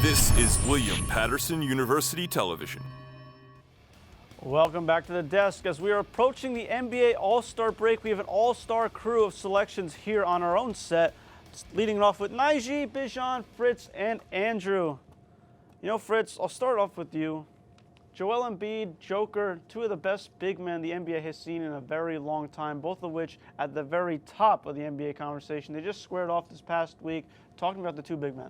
This is William Patterson University Television. Welcome back to the desk. As we are approaching the NBA All-Star break, we have an all-star crew of selections here on our own set, leading it off with Nijee, Bijan, Phritz, and Andrew. You know, Phritz, I'll start off with you. Joel Embiid, Joker, two of the best big men the NBA has seen in a very long time, both of which at the very top of the NBA conversation. They just squared off this past week talking about the two big men.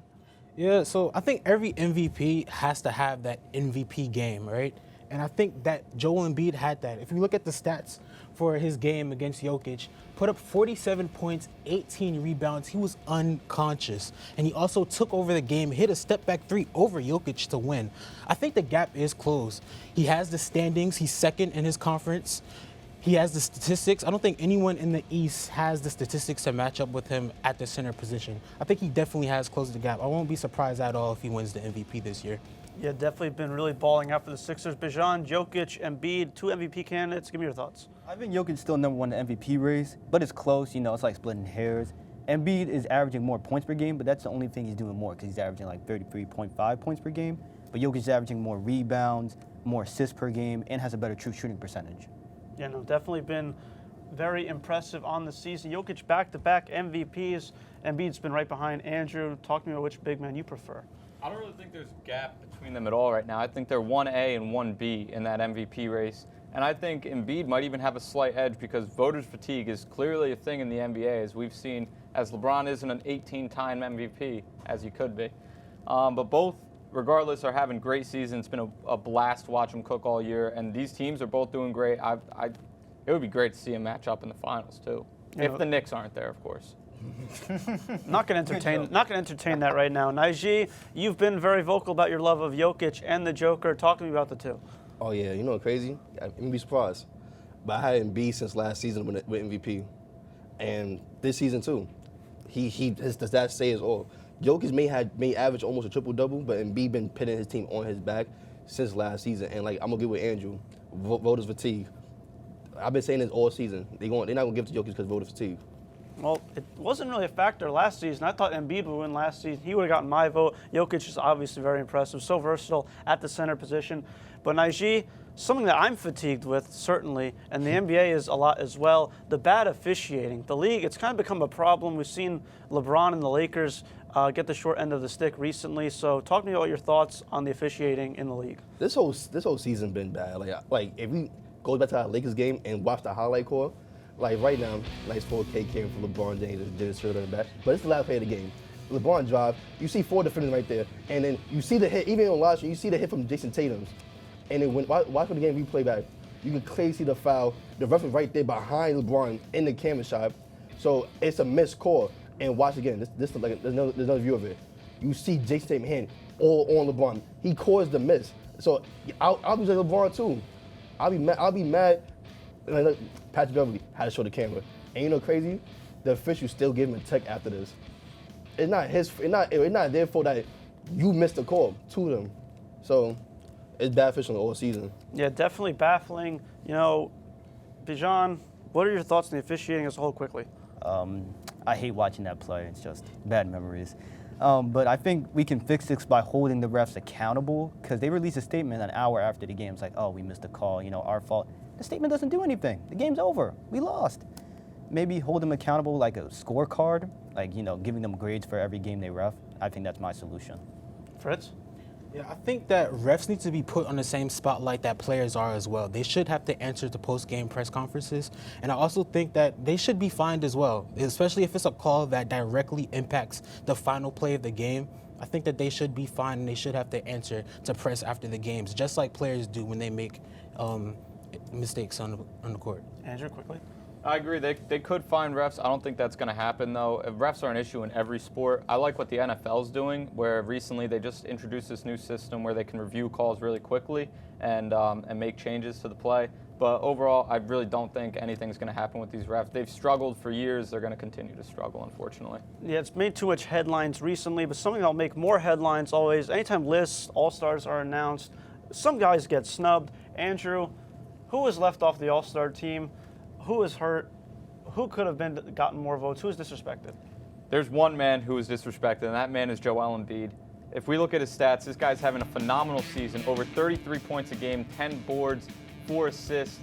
Yeah, so I think every MVP has to have that MVP game, right? And I think that Joel Embiid had that. If you look at the stats for his game against Jokic, put up 47 points, 18 rebounds. He was unconscious. And he also took over the game, hit a step-back three over Jokic to win. I think the gap is closed. He has the standings. He's second in his conference. He has the statistics. I don't think anyone in the East has the statistics to match up with him at the center position. I think he definitely has closed the gap. I won't be surprised at all if he wins the MVP this year. Yeah, definitely been really balling out for the Sixers. Bijan, Jokic, Embiid, two MVP candidates. Give me your thoughts. I think Jokic's still number one in the MVP race, but it's close. You know, it's like splitting hairs. Embiid is averaging more points per game, but that's the only thing he's doing more because he's averaging like 33.5 points per game. But Jokic is averaging more rebounds, more assists per game, and has a better true shooting percentage. Yeah, no, definitely been very impressive on the season. Jokic back-to-back MVPs. Embiid's been right behind Andrew. Talk to me about which big man you prefer. I don't really think there's a gap between them at all right now. I think they're 1A and 1B in that MVP race. And I think Embiid might even have a slight edge because voters' fatigue is clearly a thing in the NBA, as we've seen, as LeBron isn't an 18-time MVP, as he could be. But both, regardless, are having great seasons. It's been a blast to watch them cook all year. And these teams are both doing great. It would be great to see them match up in the finals, too. If the Knicks aren't there, of course. Not going to entertain that right now. Nijee, you've been very vocal about your love of Jokic and the Joker. Talk to me about the two. Oh yeah, you know what's crazy? You'd be surprised. But I had Embiid since last season with MVP, and this season too. His stats say is all. Jokic may average almost a triple double, but Embiid been pitting his team on his back since last season. And like I'm gonna get with Andrew, voters fatigue. I've been saying this all season. They're not gonna give it to Jokic because voters fatigue. Well, it wasn't really a factor last season. I thought Embiid would win last season. He would have gotten my vote. Jokic is obviously very impressive, so versatile at the center position. But Nijee, something that I'm fatigued with, certainly, and the NBA is a lot as well, the bad officiating. The league, it's kind of become a problem. We've seen LeBron and the Lakers get the short end of the stick recently. So talk to me about your thoughts on the officiating in the league. This whole season been bad. Like if we go back to our Lakers game and watch the highlight call, like right now, nice 4K came from LeBron James and did his shirt on the back. But it's the last play of the game. LeBron drive, you see four defenders right there, and then you see the hit, even on live stream, you see the hit from Jason Tatum's. And then watch the game replay back, you can clearly see the foul. The ref is right there behind LeBron in the camera shot. So it's a missed call. And watch again, there's another view of it. You see Jason Tatum's hand all on LeBron. He caused the miss. So I'll be like LeBron too. I'll be mad. Like, look, Patrick Beverly had to show the camera. And you know crazy? The official still gave him a tech after this. It's not their fault that you missed the call to them. So it's bad officialing all season. Yeah, definitely baffling. You know, Bijan, what are your thoughts on the officiating as a whole quickly? I hate watching that play. It's just bad memories. But I think we can fix this by holding the refs accountable because they released a statement an hour after the game. It's like, oh, we missed the call, our fault. The statement doesn't do anything. The game's over. We lost. Maybe hold them accountable like a scorecard, like, giving them grades for every game they ref. I think that's my solution. Phritz? Yeah, I think that refs need to be put on the same spotlight that players are as well. They should have to answer to post-game press conferences. And I also think that they should be fined as well, especially if it's a call that directly impacts the final play of the game. I think that they should be fined and they should have to answer to press after the games, just like players do when they make mistakes on the court. Andrew, quickly. I agree. They could fine refs. I don't think that's going to happen, though. Refs are an issue in every sport. I like what the NFL's doing, where recently they just introduced this new system where they can review calls really quickly and make changes to the play. But overall, I really don't think anything's going to happen with these refs. They've struggled for years. They're going to continue to struggle, unfortunately. Yeah, it's made too much headlines recently, but something that'll make more headlines always. Anytime lists, all-stars are announced, some guys get snubbed. Andrew, who was left off the all-star team? Who was hurt? Who could have gotten more votes? Who was disrespected? There's one man who was disrespected, and that man is Joel Embiid. If we look at his stats, this guy's having a phenomenal season. Over 33 points a game, 10 boards, 4 assists,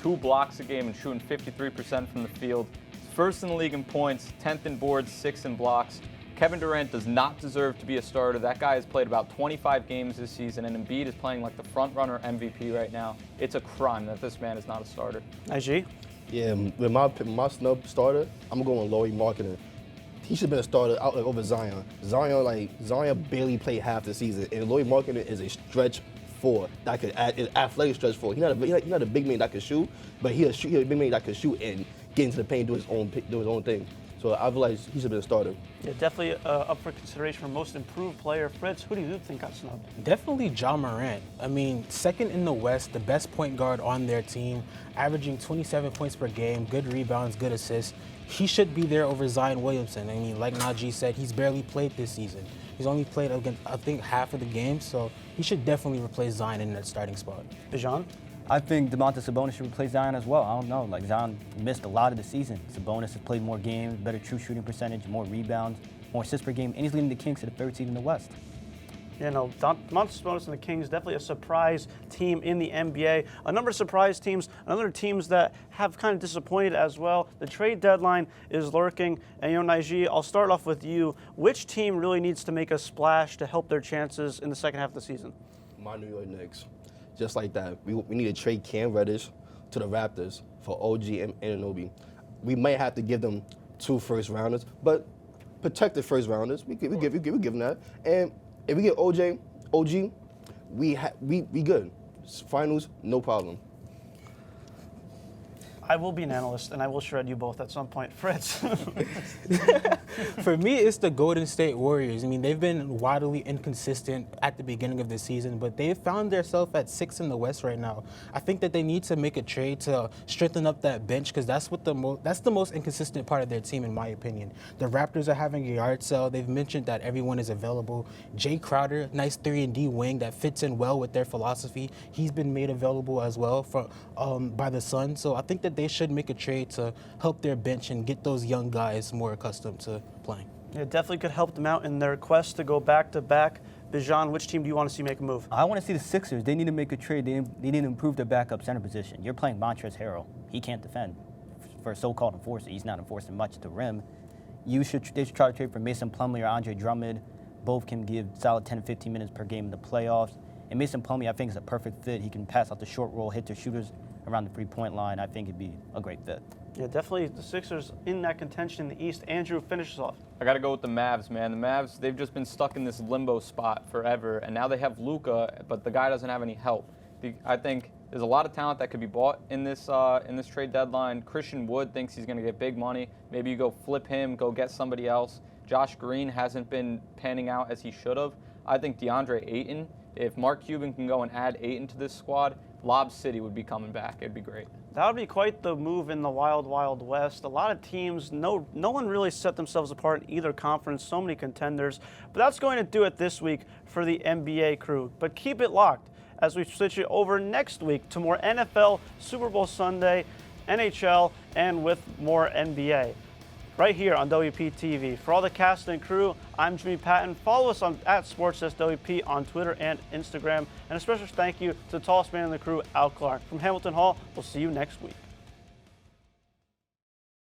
2 blocks a game, and shooting 53% from the field. First in the league in points, 10th in boards, 6th in blocks. Kevin Durant does not deserve to be a starter. That guy has played about 25 games this season, and Embiid is playing like the front-runner MVP right now. It's a crime that this man is not a starter. Nijee? Yeah, with my snub starter, I'm going with Lauri Markkanen. He should have been a starter out over Zion. Zion barely played half the season, and Lauri Markkanen is a stretch 4 that could add an athletic stretch 4. He's not a big man that can shoot, but he's a big man that can shoot and get into the paint, do his own thing. So I feel like he should have been a starter. Yeah, definitely up for consideration for most improved player. Fritz, who do you think got snubbed? Definitely Ja Morant. I mean, second in the West, the best point guard on their team, averaging 27 points per game, good rebounds, good assists. He should be there over Zion Williamson. I mean, like Nijee said, he's barely played this season. He's only played against, I think, half of the games, so he should definitely replace Zion in that starting spot. Bijan? I think Domantas Sabonis should replace Zion as well. I don't know. Like, Zion missed a lot of the season. Sabonis has played more games, better true shooting percentage, more rebounds, more assists per game, and he's leading the Kings to the 3rd seed in the West. You know, Domantas Sabonis and the Kings, definitely a surprise team in the NBA. A number of surprise teams, another teams that have kind of disappointed as well. The trade deadline is lurking. And, you know, Nijee, I'll start off with you. Which team really needs to make a splash to help their chances in the second half of the season? My New York Knicks. Just like that. We need to trade Cam Reddish to the Raptors for OG and Anunoby. We might have to give them 2 first-rounders, but protected first-rounders. We give them that. And if we get OG, we good. Finals, no problem. I will be an analyst, and I will shred you both at some point. Fritz? For me, it's the Golden State Warriors. I mean, they've been wildly inconsistent at the beginning of the season, but they've found themselves at 6th in the West right now. I think that they need to make a trade to strengthen up that bench because that's the most inconsistent part of their team, in my opinion. The Raptors are having a yard sale. They've mentioned that everyone is available. Jay Crowder, nice 3-and-D wing that fits in well with their philosophy. He's been made available as well by the Suns. So I think that they should make a trade to help their bench and get those young guys more accustomed to playing. Yeah, definitely could help them out in their quest to go back-to-back. Bijan, which team do you want to see make a move? I want to see the Sixers. They need to make a trade. They need to improve their backup center position. You're playing Montrezl Harrell. He can't defend. For a so-called enforcer, he's not enforcing much at the rim. They should try to trade for Mason Plumlee or Andre Drummond. Both can give solid 10 to 15 minutes per game in the playoffs. And Mason Plumlee, I think, is a perfect fit. He can pass out the short roll, hit their shooters around the 3-point line. I think it'd be a great fit. Yeah, definitely the Sixers in that contention in the East. Andrew, finish us off. I got to go with the Mavs, man. The Mavs, they've just been stuck in this limbo spot forever, and now they have Luka, but the guy doesn't have any help. I think there's a lot of talent that could be bought in this trade deadline. Christian Wood thinks he's going to get big money. Maybe you go flip him, go get somebody else. Josh Green hasn't been panning out as he should have. I think DeAndre Ayton, if Mark Cuban can go and add Ayton to this squad, Lob City would be coming back. It'd be great. That would be quite the move in the wild, wild west. A lot of teams, no one really set themselves apart in either conference, so many contenders. But that's going to do it this week for the NBA crew. But keep it locked as we switch it over next week to more NFL, Super Bowl Sunday, NHL, and with more NBA. Right here on WP TV. For all the cast and crew, I'm Jimmy Patton. Follow us at SportsDeskWP on Twitter and Instagram. And a special thank you to the tallest man in the crew, Al Clarke. From Hamilton Hall, we'll see you next week.